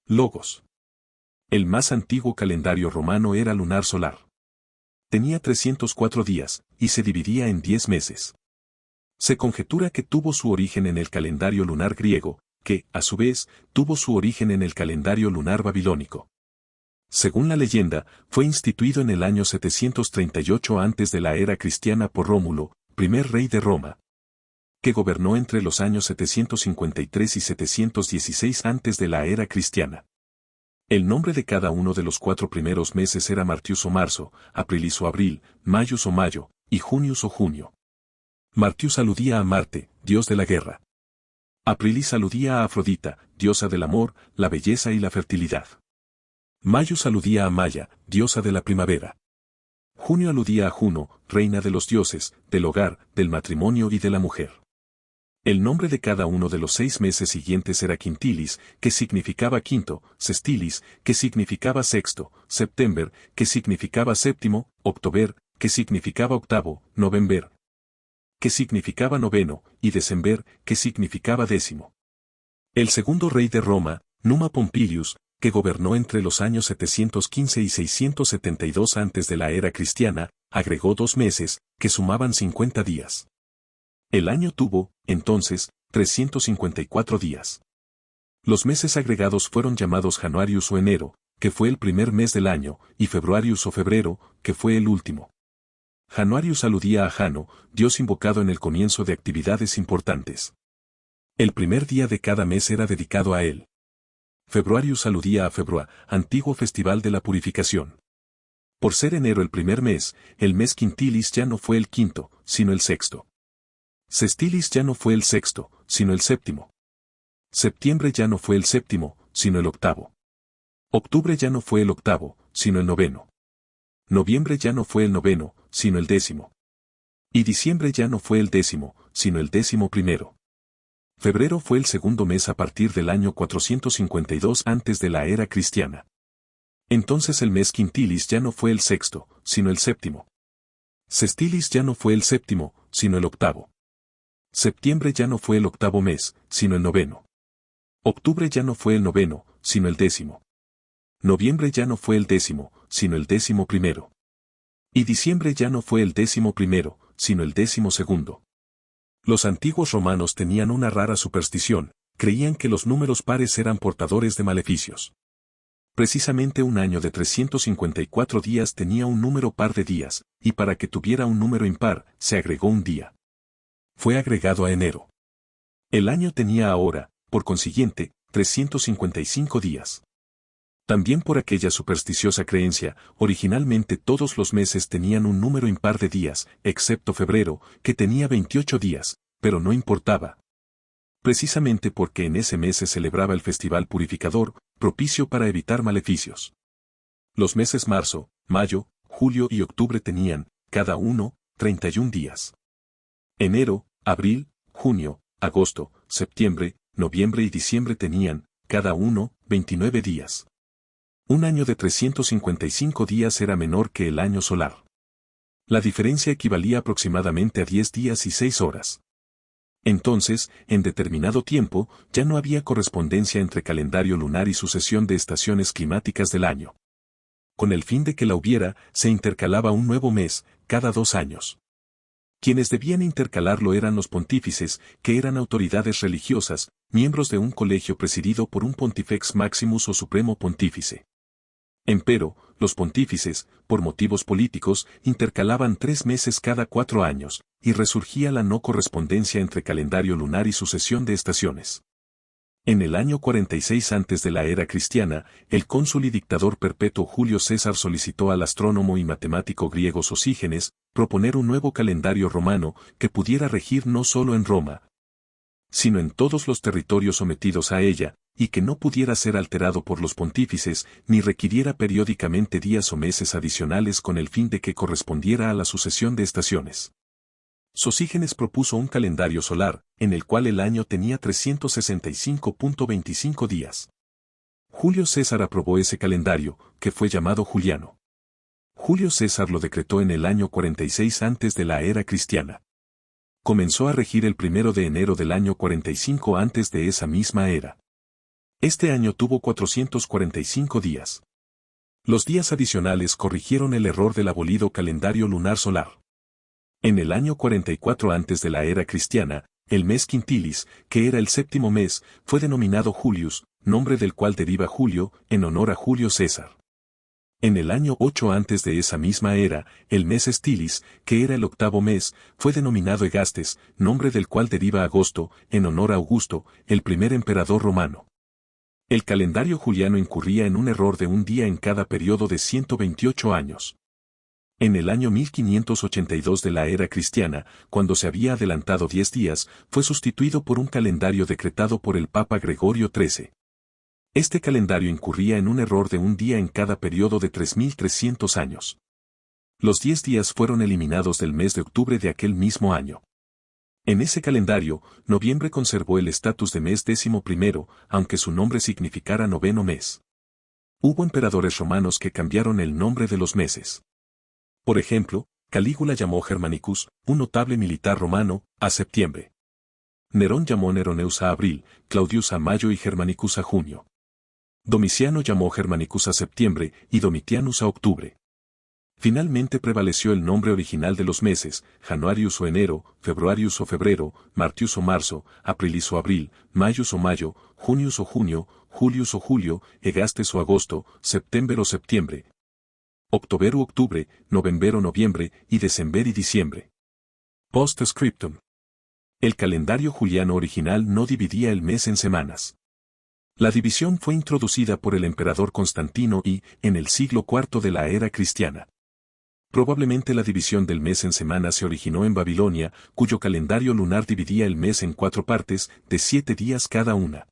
Logos. El más antiguo calendario romano era lunar solar. Tenía 304 días, y se dividía en 10 meses. Se conjetura que tuvo su origen en el calendario lunar griego, que, a su vez, tuvo su origen en el calendario lunar babilónico. Según la leyenda, fue instituido en el año 738 antes de la era cristiana por Rómulo, primer rey de Roma, que gobernó entre los años 753 y 716 antes de la era cristiana. El nombre de cada uno de los 4 primeros meses era Martius o Marzo, Aprilis o Abril, Maius o Mayo, y Junius o Junio. Martius aludía a Marte, dios de la guerra. Aprilis aludía a Afrodita, diosa del amor, la belleza y la fertilidad. Maius aludía a Maya, diosa de la primavera. Junio aludía a Juno, reina de los dioses, del hogar, del matrimonio y de la mujer. El nombre de cada uno de los 6 meses siguientes era Quintilis, que significaba quinto, Sestilis, que significaba sexto, September, que significaba séptimo, October, que significaba octavo, November, que significaba noveno, y December, que significaba décimo. El segundo rey de Roma, Numa Pompilius, que gobernó entre los años 715 y 672 antes de la era cristiana, agregó 2 meses, que sumaban 50 días. El año tuvo, entonces, 354 días. Los meses agregados fueron llamados Januarius o enero, que fue el primer mes del año, y Februarius o febrero, que fue el último. Januarius aludía a Jano, dios invocado en el comienzo de actividades importantes. El primer día de cada mes era dedicado a él. Februarius aludía a Februa, antiguo festival de la purificación. Por ser enero el primer mes, el mes Quintilis ya no fue el quinto, sino el sexto. Sestilis ya no fue el sexto, sino el séptimo. Septiembre ya no fue el séptimo, sino el octavo. Octubre ya no fue el octavo, sino el noveno. Noviembre ya no fue el noveno, sino el décimo. Y diciembre ya no fue el décimo, sino el 11º. Febrero fue el segundo mes a partir del año 452 antes de la era cristiana. Entonces el mes Quintilis ya no fue el sexto, sino el séptimo. Sestilis ya no fue el séptimo, sino el octavo. Septiembre ya no fue el octavo mes, sino el noveno. Octubre ya no fue el noveno, sino el décimo. Noviembre ya no fue el décimo, sino el 11º. Y diciembre ya no fue el 11º, sino el 12º. Los antiguos romanos tenían una rara superstición, creían que los números pares eran portadores de maleficios. Precisamente un año de 354 días tenía un número par de días, y para que tuviera un número impar, se agregó un día. Fue agregado a enero. El año tenía ahora, por consiguiente, 355 días. También por aquella supersticiosa creencia, originalmente todos los meses tenían un número impar de días, excepto febrero, que tenía 28 días, pero no importaba. Precisamente porque en ese mes se celebraba el festival purificador, propicio para evitar maleficios. Los meses marzo, mayo, julio y octubre tenían, cada uno, 31 días. Enero, abril, junio, agosto, septiembre, noviembre y diciembre tenían, cada uno, 29 días. Un año de 355 días era menor que el año solar. La diferencia equivalía aproximadamente a 10 días y 6 horas. Entonces, en determinado tiempo, ya no había correspondencia entre calendario lunar y sucesión de estaciones climáticas del año. Con el fin de que la hubiera, se intercalaba un nuevo mes, cada 2 años. Quienes debían intercalarlo eran los pontífices, que eran autoridades religiosas, miembros de un colegio presidido por un Pontifex Maximus o Supremo Pontífice. Empero, los pontífices, por motivos políticos, intercalaban 3 meses cada 4 años, y resurgía la no correspondencia entre calendario lunar y sucesión de estaciones. En el año 46 antes de la era cristiana, el cónsul y dictador perpetuo Julio César solicitó al astrónomo y matemático griego Sosígenes proponer un nuevo calendario romano que pudiera regir no solo en Roma, sino en todos los territorios sometidos a ella, y que no pudiera ser alterado por los pontífices, ni requiriera periódicamente días o meses adicionales con el fin de que correspondiera a la sucesión de estaciones. Sosígenes propuso un calendario solar, en el cual el año tenía 365.25 días. Julio César aprobó ese calendario, que fue llamado Juliano. Julio César lo decretó en el año 46 antes de la era cristiana. Comenzó a regir el 1 de enero del año 45 antes de esa misma era. Este año tuvo 445 días. Los días adicionales corrigieron el error del abolido calendario lunar solar. En el año 44 antes de la era cristiana, el mes quintilis, que era el séptimo mes, fue denominado Julius, nombre del cual deriva Julio, en honor a Julio César. En el año 8 antes de esa misma era, el mes estilis, que era el octavo mes, fue denominado Egastes, nombre del cual deriva agosto, en honor a Augusto, el primer emperador romano. El calendario juliano incurría en un error de un día en cada periodo de 128 años. En el año 1582 de la era cristiana, cuando se había adelantado 10 días, fue sustituido por un calendario decretado por el Papa Gregorio XIII. Este calendario incurría en un error de un día en cada periodo de 3300 años. Los 10 días fueron eliminados del mes de octubre de aquel mismo año. En ese calendario, noviembre conservó el estatus de mes 11º, aunque su nombre significara noveno mes. Hubo emperadores romanos que cambiaron el nombre de los meses. Por ejemplo, Calígula llamó Germanicus, un notable militar romano, a septiembre. Nerón llamó Neroneus a abril, Claudius a mayo y Germanicus a junio. Domiciano llamó Germanicus a septiembre y Domitianus a octubre. Finalmente prevaleció el nombre original de los meses, Januarius o enero, Februarius o febrero, Martius o marzo, Aprilis o abril, Maius o mayo, Junius o junio, Julius o julio, Egastes o agosto, September o septiembre, October o octubre, November o noviembre, y December y diciembre. Postscriptum. El calendario juliano original no dividía el mes en semanas. La división fue introducida por el emperador Constantino y, en el siglo IV de la era cristiana. Probablemente la división del mes en semanas se originó en Babilonia, cuyo calendario lunar dividía el mes en 4 partes, de 7 días cada una.